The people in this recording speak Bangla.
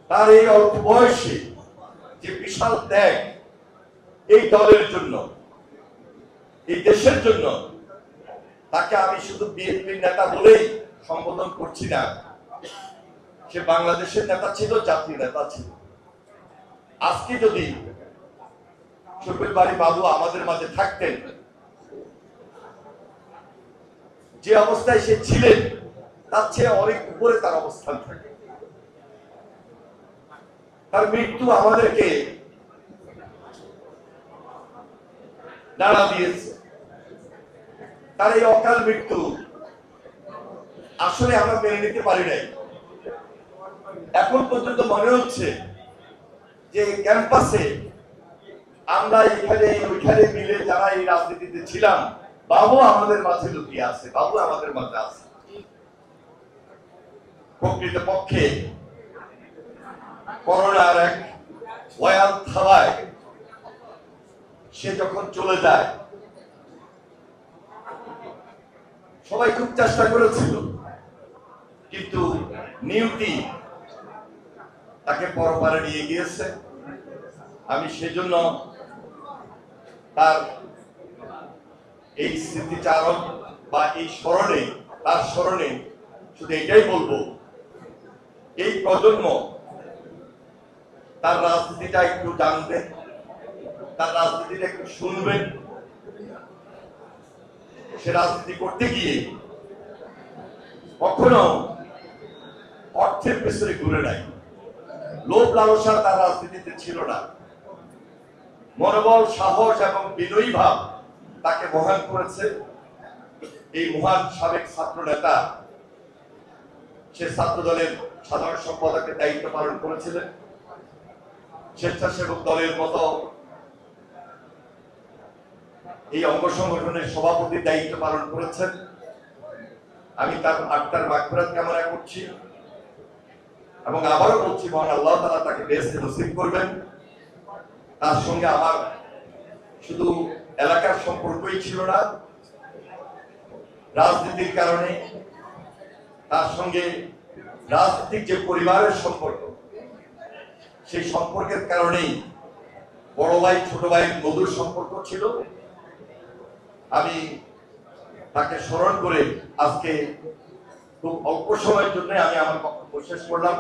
তার এই অল্প বয়সে যে বিশাল ত্যাগ এই দলের জন্য, এই দেশের জন্য, তাকে আমি শুধু বিএনপির নেতা বলেই সম্বোধন করছি না। সে বাংলাদেশের নেতা ছিল, জাতীয় নেতা ছিল। আজকে যদি শফিউল বারী বাবু আমাদের মাঝে থাকতেন, যে অবস্থায় সে ছিলেন তার চেয়ে অনেক উপরে তার অবস্থান থাকে। তার মৃত্যু আমাদেরকে নাড়া দিয়েছে। তার এই অকাল মৃত্যু আসলে আমরা মেনে নিতে পারি নাই। এখন পর্যন্ত মনে হচ্ছে যে ক্যাম্পাসে আমরা এখানে ওইখানে মিলে যারা এই রাজনীতিতে ছিলাম, বাবু আমাদের মাঝে লুকিয়ে আছে, বাবু আমাদের মাঝে আছে। প্রকৃতপক্ষে করোনার এক ভয়াল থাবায় সে যখন চলে যায়, সবাই খুব চেষ্টা করেছিল, কিন্তু নিয়তি তাকে পরপারে নিয়ে গিয়েছে। আমি সেজন্য তার এই স্মৃতিচারণ বা এই স্মরণে, তার স্মরণে শুধু এটাই বলবো, এই প্রজন্ম তার রাজনীতিটা একটু জানবেন, তার রাজনীতিটা একটু শুনবেন। সে রাজনীতি করতে গিয়ে কখনো অর্থের পেছনে ঘুরে নাই, লোভ লালসা তার রাজনীতিতে ছিল না। মনোবল, সাহস এবং বিনয়ী ভাব তাকে মহান করেছে। এই মহান সাবেক ছাত্র নেতা, সে ছাত্র দলের সাধারণ সম্পাদকের দায়িত্ব পালন করেছিলেন, স্বেচ্ছাসেবক দলের মতো এই অঙ্গ সংগঠনের সভাপতির দায়িত্ব পালন করেছেন। আমি তার আত্মার মাগফিরাত কামনা করছি এবং আবারও বলছি, মহান আল্লাহ তাআলা তাকে বেহেশতে নসিব করবেন। তার সঙ্গে আমার শুধু এলাকার সম্পর্কই ছিল না, রাজনীতির কারণে তার সঙ্গে রাজনৈতিক যে পরিবারের সম্পর্ক, সেই সম্পর্কের কারণেই বড় ভাই ছোট ভাইয়ের মধুর সম্পর্ক ছিল। আমি তাকে স্মরণ করে আজকে খুব অল্প সময়ের জন্য আমি আমার বক্তব্য শেষ করলাম।